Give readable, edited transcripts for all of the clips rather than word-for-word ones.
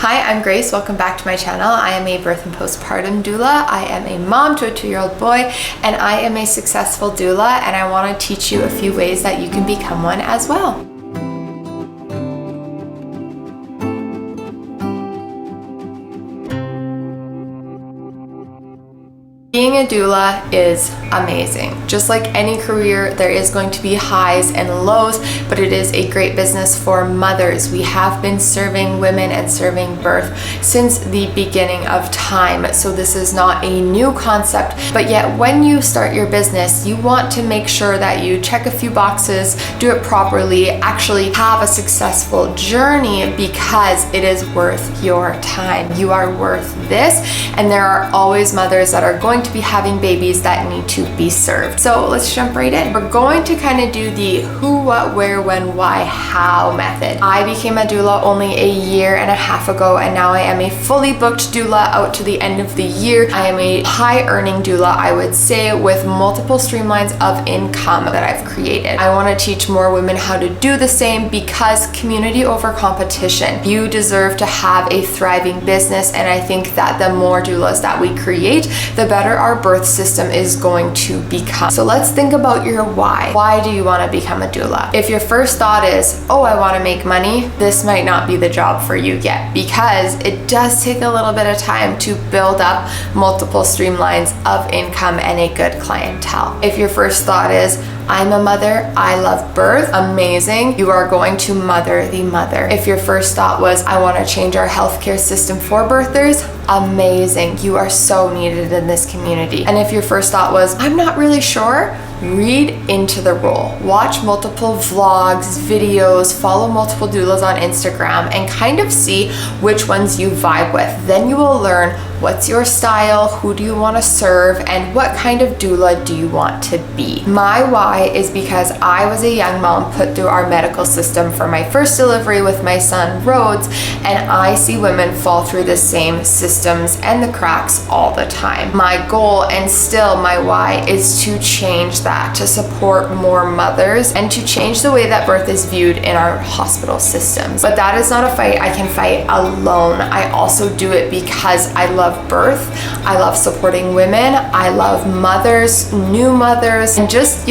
Hi, I'm Grace. Welcome back to my channel. I am a birth and postpartum doula. I am a mom to a 2-year-old boy, and I am a successful doula, and I want to teach you a few ways that you can become one as well. Being a doula is amazing. Just like any career, there is going to be highs and lows, but it is a great business for mothers. We have been serving women and serving birth since the beginning of time. So this is not a new concept, but yet when you start your business, you want to make sure that you check a few boxes, do it properly, actually have a successful journey because it is worth your time. You are worth this, and there are always mothers that are going to be having babies that need to be served. So let's jump right in. We're going to kind of do the who, what, where, when, why, how method. I became a doula only a year and a half ago, and now I am a fully booked doula out to the end of the year. I am a high earning doula, I would say, with multiple streamlines of income that I've created. I want to teach more women how to do the same because community over competition. You deserve to have a thriving business, and I think that the more doulas that we create, the better our birth system is going to become. So let's think about your why. Why do you want to become a doula? If your first thought is, oh, I want to make money, this might not be the job for you yet, because it does take a little bit of time to build up multiple streamlines of income and a good clientele. If your first thought is, I'm a mother, I love birth, amazing, you are going to mother the mother. If your first thought was, I want to change our healthcare system for birthers, amazing, you are so needed in this community. And if your first thought was, I'm not really sure, read into the role. Watch multiple vlogs, videos, follow multiple doulas on Instagram, and kind of see which ones you vibe with. Then you will learn what's your style, who do you want to serve, and what kind of doula do you want to be. My why is because I was a young mom put through our medical system for my first delivery with my son Rhodes, and I see women fall through the same systems and the cracks all the time. My goal, and still my why, is to change that, to support more mothers and to change the way that birth is viewed in our hospital systems. But that is not a fight I can fight alone. I also do it because I love birth, I love supporting women, I love mothers, new mothers, and just,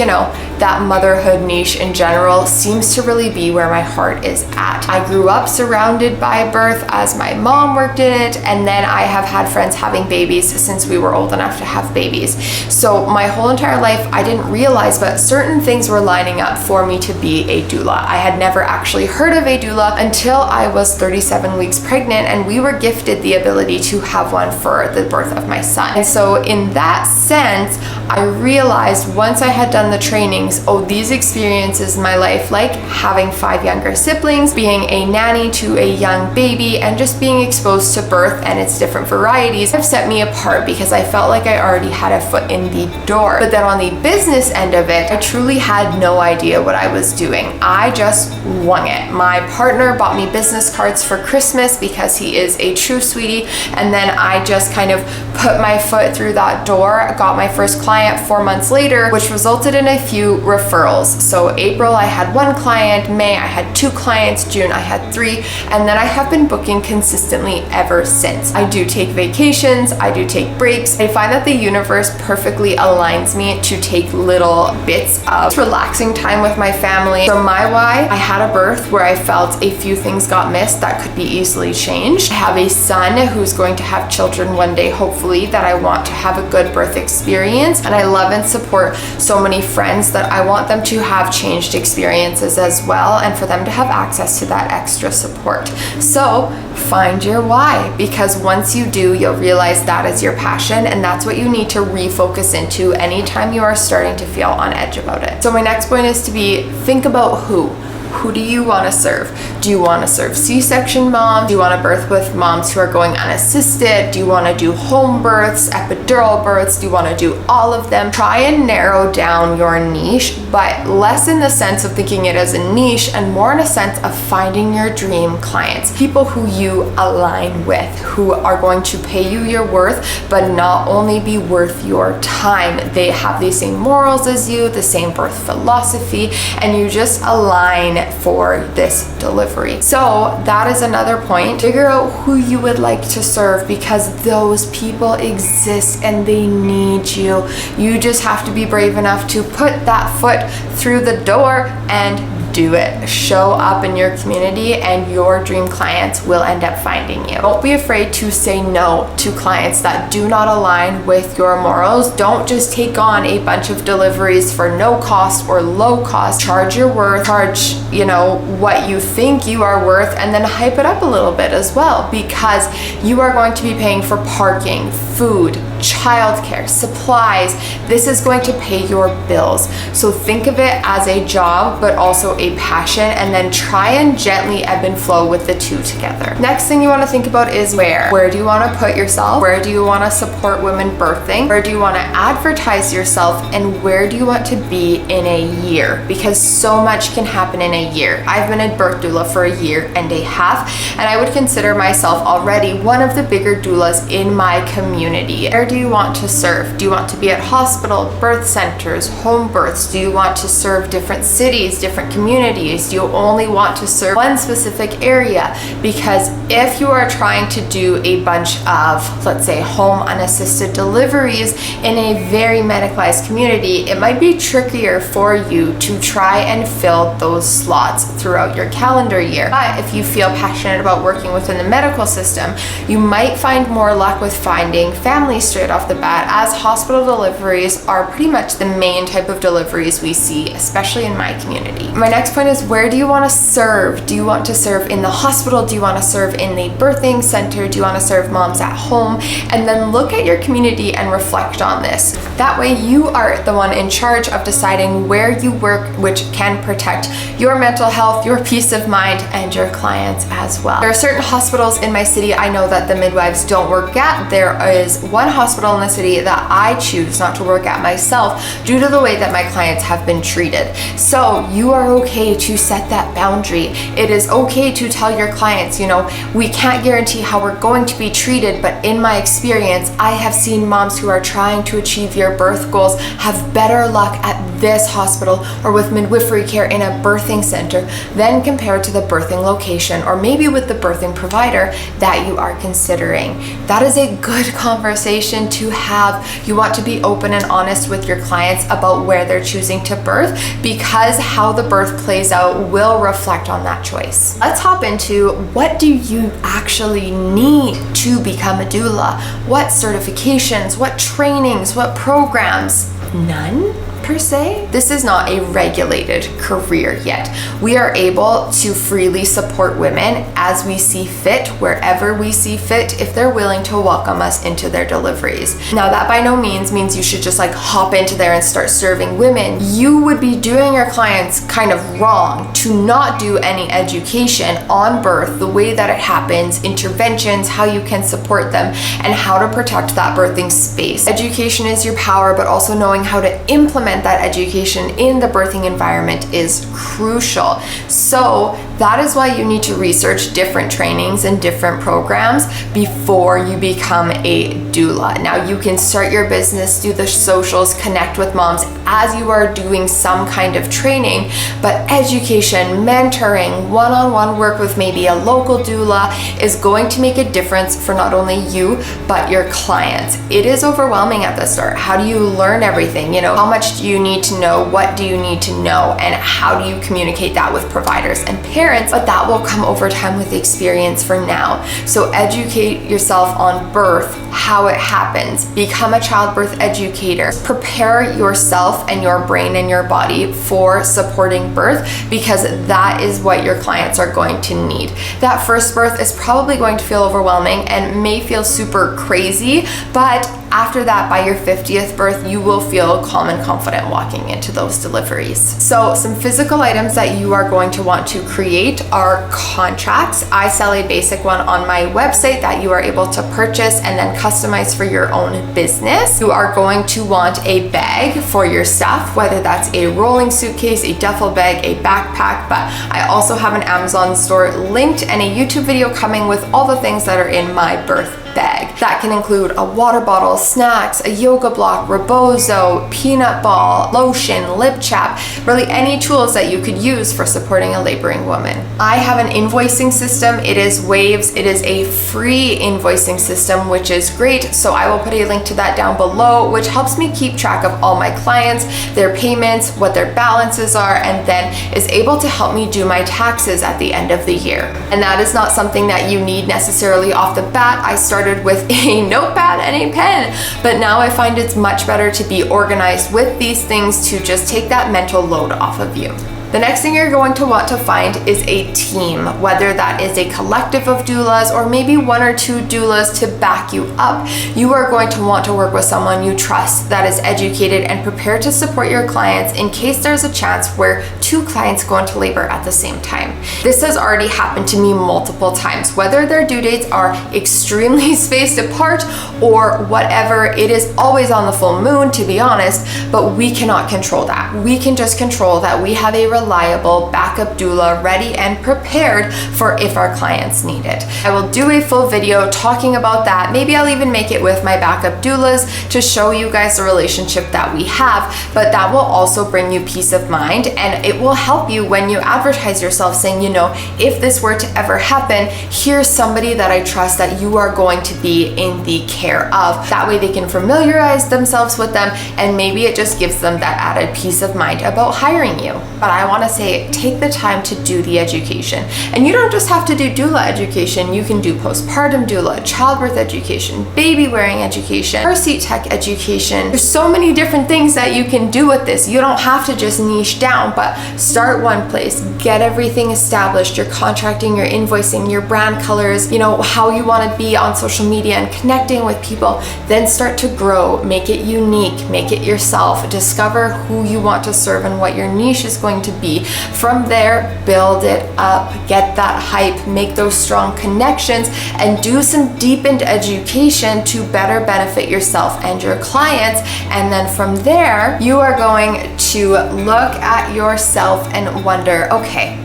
that motherhood niche in general seems to really be where my heart is at. I grew up surrounded by birth as my mom worked in it, and then I have had friends having babies since we were old enough to have babies. So my whole entire life, I didn't realize, but certain things were lining up for me to be a doula. I had never actually heard of a doula until I was 37 weeks pregnant, and we were gifted the ability to have one for the birth of my son. And so in that sense, I realized once I had done the trainings, these experiences in my life, like having 5 younger siblings, being a nanny to a young baby, and just being exposed to birth and its different varieties, have set me apart because I felt like I already had a foot in the door. But then on the business end of it, I truly had no idea what I was doing. I just wung it. My partner bought me business cards for Christmas because he is a true sweetie, and then I just kind of put my foot through that door, got my first client 4 months later, which resulted in a few referrals. So April, I had 1 client, May, I had 2 clients, June, I had 3, and then I have been booking consistently ever since. I do take vacations, I do take breaks. I find that the universe perfectly aligns me to take little bits of relaxing time with my family. So my why, I had a birth where I felt a few things got missed that could be easily changed. I have a son who's going to have children one day, hopefully, that I want to have a good birth experience, and I love and support so many friends that I want them to have changed experiences as well, and for them to have access to that extra support. So find your why, because once you do, you'll realize that is your passion, and that's what you need to refocus into anytime you are starting to feel on edge about it. So my next point is to think about who. Who do you want to serve? Do you want to serve C-section moms? Do you want to birth with moms who are going unassisted? Do you want to do home births, epidural births? Do you want to do all of them? Try and narrow down your niche, but less in the sense of thinking it as a niche and more in a sense of finding your dream clients, people who you align with, who are going to pay you your worth, but not only be worth your time. They have the same morals as you, the same birth philosophy, and you just align for this delivery. So that is another point. Figure out who you would like to serve, because those people exist and they need you. You just have to be brave enough to put that foot through the door and do it. Show up in your community and your dream clients will end up finding you. Don't be afraid to say no to clients that do not align with your morals. Don't just take on a bunch of deliveries for no cost or low cost. Charge your worth, charge, what you think you are worth, and then hype it up a little bit as well, because you are going to be paying for parking, food, childcare, supplies. This is going to pay your bills. So think of it as a job, but also a passion, and then try and gently ebb and flow with the two together. Next thing you want to think about is where. Where do you want to put yourself? Where do you want to support women birthing? Where do you want to advertise yourself? And where do you want to be in a year? Because so much can happen in a year. I've been a birth doula for a year and a half, and I would consider myself already one of the bigger doulas in my community. Where do you want to serve? Do you want to be at hospital, birth centers, home births? Do you want to serve different cities, different communities? Do you only want to serve one specific area? Because if you are trying to do a bunch of, let's say, home unassisted deliveries in a very medicalized community, it might be trickier for you to try and fill those slots throughout your calendar year. But if you feel passionate about working within the medical system, you might find more luck with finding families straight off the bat, as hospital deliveries are pretty much the main type of deliveries we see, especially in my community. My next point is, where do you want to serve? Do you want to serve in the hospital? Do you want to serve in the birthing center? Do you want to serve moms at home? And then look at your community and reflect on this. That way you are the one in charge of deciding where you work, which can protect your mental health, your peace of mind, and your clients as well. There are certain hospitals in my city I know that the midwives don't work at. There is one hospital in the city that I choose not to work at myself due to the way that my clients have been treated. So you are okay to set that boundary. It is okay to tell your clients, we can't guarantee how we're going to be treated, but in my experience, I have seen moms who are trying to achieve your birth goals have better luck at this hospital or with midwifery care in a birthing center than compared to the birthing location, or maybe with the birthing provider that you are considering. That is a good conversation to have. You want to be open and honest with your clients about where they're choosing to birth, because how the birth plays out will reflect on that choice. Let's hop into, what do you actually need to become a doula? What certifications, what trainings, what programs? None per se. This is not a regulated career yet. We are able to freely support women as we see fit, wherever we see fit, if they're willing to welcome us into their deliveries. Now, that by no means you should just hop into there and start serving women. You would be doing your clients kind of wrong to not do any education on birth, the way that it happens, interventions, how you can support them, and how to protect that birthing space. Education is your power, but also knowing how to implement that education in the birthing environment is crucial. So that is why you need to research different trainings and different programs before you become a doula. Now, you can start your business, do the socials, connect with moms as you are doing some kind of training, but education, mentoring, one-on-one work with maybe a local doula is going to make a difference for not only you, but your clients. It is overwhelming at the start. How do you learn everything? How much do you need to know? What do you need to know? And how do you communicate that with providers and parents? But that will come over time with experience for now. So educate yourself on birth, how it happens. Become a childbirth educator. Prepare yourself and your brain and your body for supporting birth, because that is what your clients are going to need. That first birth is probably going to feel overwhelming and may feel super crazy, but After that, by your 50th birth, you will feel calm and confident walking into those deliveries. So some physical items that you are going to want to create are contracts. I sell a basic one on my website that you are able to purchase and then customize for your own business. You are going to want a bag for your stuff, whether that's a rolling suitcase, a duffel bag, a backpack, but I also have an Amazon store linked and a YouTube video coming with all the things that are in my birth bag. That can include a water bottle, snacks, a yoga block, rebozo, peanut ball, lotion, lip chap, really any tools that you could use for supporting a laboring woman. I have an invoicing system. It is Waves. It is a free invoicing system, which is great. So I will put a link to that down below, which helps me keep track of all my clients, their payments, what their balances are, and then is able to help me do my taxes at the end of the year. And that is not something that you need necessarily off the bat. I started with a notepad and a pen, but now I find it's much better to be organized with these things to just take that mental load off of you. The next thing you're going to want to find is a team, whether that is a collective of doulas or maybe one or two doulas to back you up. You are going to want to work with someone you trust that is educated and prepared to support your clients in case there's a chance where two clients go into labor at the same time. This has already happened to me multiple times, whether their due dates are extremely spaced apart or whatever. It is always on the full moon, to be honest, but we cannot control that. We can just control that we have a reliable backup doula ready and prepared for if our clients need it. I will do a full video talking about that. Maybe I'll even make it with my backup doulas to show you guys the relationship that we have, but that will also bring you peace of mind, and it will help you when you advertise yourself saying, you know, if this were to ever happen, here's somebody that I trust that you are going to be in the care of. That way they can familiarize themselves with them, and maybe it just gives them that added peace of mind about hiring you. But I want to say, take the time to do the education. And you don't just have to do doula education. You can do postpartum doula, childbirth education, baby wearing education, car seat tech education. There's so many different things that you can do with this. You don't have to just niche down, but start one place, get everything established, your contracting, your invoicing, your brand colors, you know, how you want to be on social media and connecting with people. Then start to grow, make it unique, make it yourself, discover who you want to serve and what your niche is going to be. From there, build it up, get that hype, make those strong connections, and do some deepened education to better benefit yourself and your clients. And then from there, you are going to look at yourself and wonder, okay,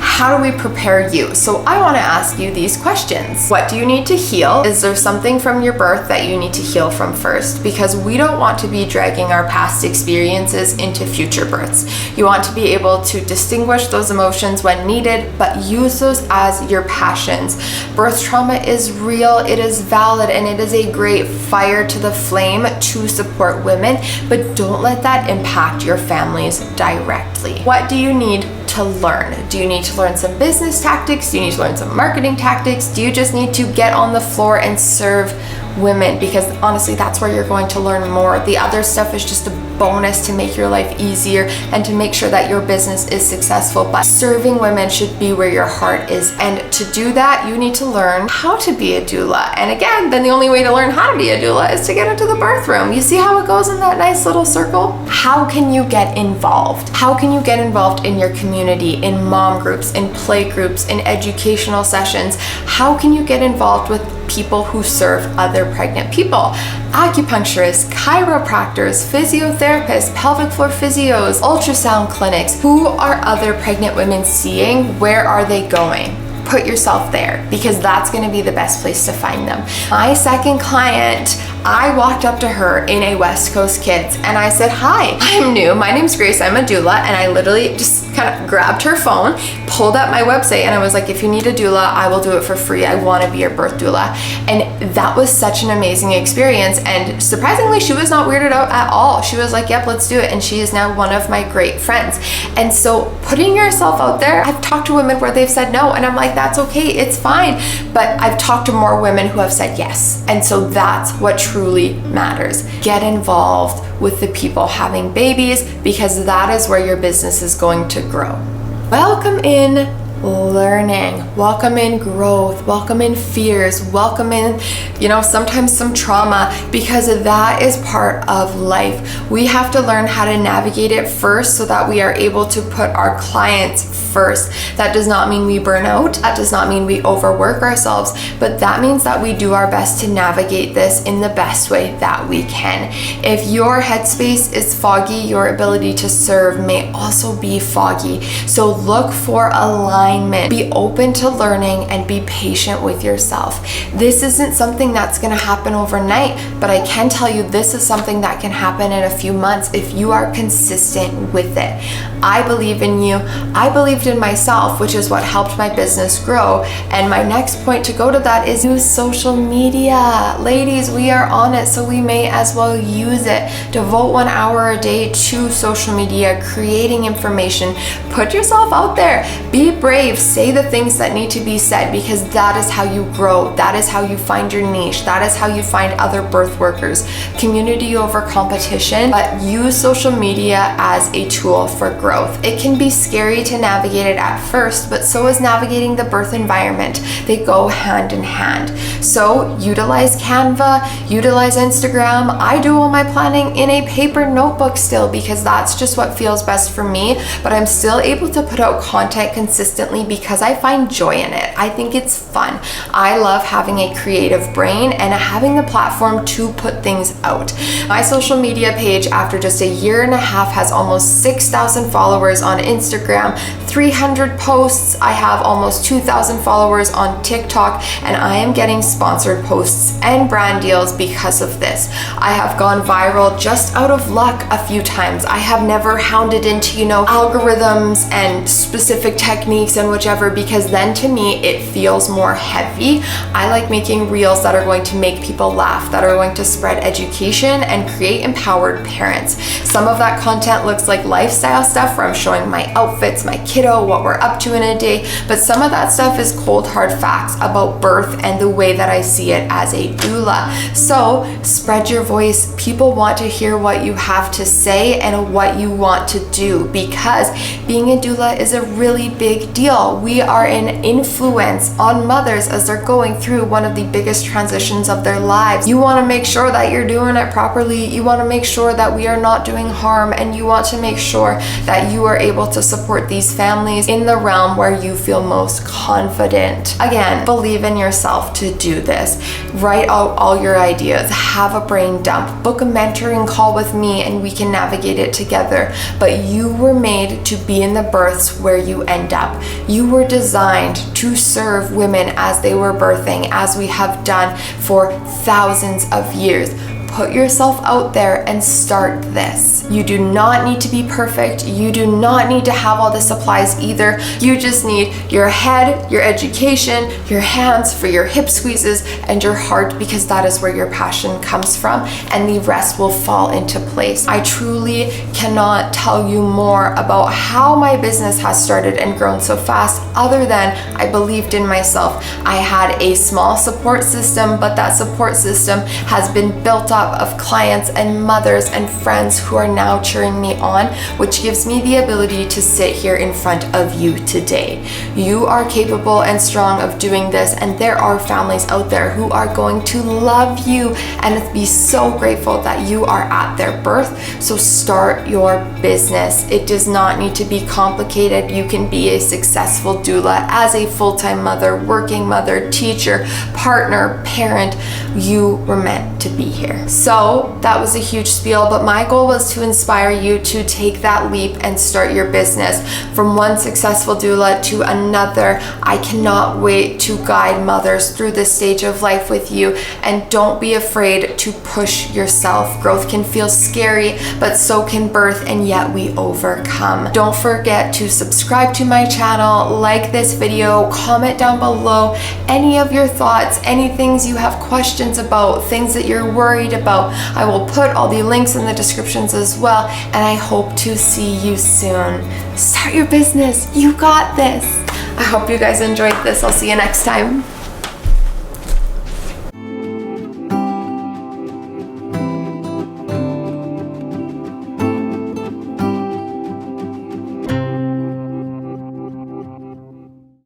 how do we prepare you? So I want to ask you these questions. What do you need to heal? Is there something from your birth that you need to heal from first? Because we don't want to be dragging our past experiences into future births. You want to be able to distinguish those emotions when needed, but use those as your passions. Birth trauma is real, it is valid, and it is a great fire to the flame to support women, but don't let that impact your families directly. What do you need to learn? Do you need to learn some business tactics? Do you need to learn some marketing tactics? Do you just need to get on the floor and serve women? Because honestly, that's where you're going to learn more. The other stuff is just a bonus to make your life easier and to make sure that your business is successful. But serving women should be where your heart is. And to do that, you need to learn how to be a doula. And again, then the only way to learn how to be a doula is to get into the birth room. You see how it goes in that nice little circle? How can you get involved? How can you get involved in your community, in mom groups, in play groups, in educational sessions? How can you get involved with people who serve other pregnant people? Acupuncturists, chiropractors, physiotherapists, pelvic floor physios, ultrasound clinics. Who are other pregnant women seeing? Where are they going? Put yourself there, because that's going to be the best place to find them. My second client, I walked up to her in a West Coast Kids and I said, hi, I'm new. My name's Grace. I'm a doula. And I literally just kind of grabbed her phone, pulled up my website, and I was like, if you need a doula, I will do it for free. I want to be your birth doula. And that was such an amazing experience. And surprisingly, she was not weirded out at all. She was like, yep, let's do it. And she is now one of my great friends. And so putting yourself out there, I've talked to women where they've said no, and I'm like, that's okay, it's fine. But I've talked to more women who have said yes. And so that's what truly matters. Get involved with the people having babies, because that is where your business is going to grow. Welcome in learning, welcome in growth, welcome in fears, welcome in, sometimes some trauma, because that is part of life. We have to learn how to navigate it first so that we are able to put our clients first. That does not mean we burn out. That does not mean we overwork ourselves, but that means that we do our best to navigate this in the best way that we can. If your headspace is foggy, your ability to serve may also be foggy. So look for alignment. Be open to learning and be patient with yourself. This isn't something that's going to happen overnight, but I can tell you this is something that can happen in a few months if you are consistent with it. I believe in you. I believed in myself, which is what helped my business grow. And my next point to go to that is use social media. Ladies, we are on it, so we may as well use it. Devote 1 hour a day to social media, creating information. Put yourself out there. Be brave. Say the things that need to be said, because that is how you grow. That is how you find your niche. That is how you find other birth workers. Community over competition, but use social media as a tool for growth. It can be scary to navigate it at first, but so is navigating the birth environment. They go hand in hand. So utilize Canva, utilize Instagram. I do all my planning in a paper notebook still, because that's just what feels best for me, but I'm still able to put out content consistently because I find joy in it. I think it's fun. I love having a creative brain and having the platform to put things out. My social media page, after just a year and a half, has almost 6,000 followers on Instagram, 300 posts. I have almost 2,000 followers on TikTok, and I am getting sponsored posts and brand deals because of this. I have gone viral just out of luck a few times. I have never hounded into, algorithms and specific techniques and whichever, because then to me it feels more heavy. I like making reels that are going to make people laugh, that are going to spread education and create empowered parents. Some of that content looks like lifestyle stuff where I'm showing my outfits, my kiddo, what we're up to in a day, but some of that stuff is cold hard facts about birth and the way that I see it as a doula. So spread your voice. People want to hear what you have to say and what you want to do, because being a doula is a really big deal. We are an influence on mothers as they're going through one of the biggest transitions of their lives. You want to make sure that you're doing it properly. You want to make sure that we are not doing harm, and you want to make sure that you are able to support these families in the realm where you feel most confident. Again, believe in yourself to do this. Write out all your ideas. Have a brain dump. Book a mentoring call with me and we can navigate it together. But you were made to be in the births where you end up. You were designed to serve women as they were birthing, as we have done for thousands of years. Put yourself out there and start this. You do not need to be perfect. You do not need to have all the supplies either. You just need your head, your education, your hands for your hip squeezes, and your heart, because that is where your passion comes from, and the rest will fall into place. I truly cannot tell you more about how my business has started and grown so fast, other than I believed in myself. I had a small support system, but that support system has been built up of clients and mothers and friends who are now cheering me on, which gives me the ability to sit here in front of you today. You are capable and strong of doing this, and there are families out there who are going to love you and be so grateful that you are at their birth. So start your business. It does not need to be complicated. You can be a successful doula as a full-time mother, working mother, teacher, partner, parent. You were meant to be here. So that was a huge spiel, but my goal was to inspire you to take that leap and start your business. From one successful doula to another, I cannot wait to guide mothers through this stage of life with you. And don't be afraid to push yourself. Growth can feel scary, but so can birth, and yet we overcome. Don't forget to subscribe to my channel, like this video, comment down below any of your thoughts, any things you have questions about, things that you're worried about. I will put all the links in the descriptions as well, and I hope to see you soon. Start your business. You got this. I hope you guys enjoyed this. I'll see you next time.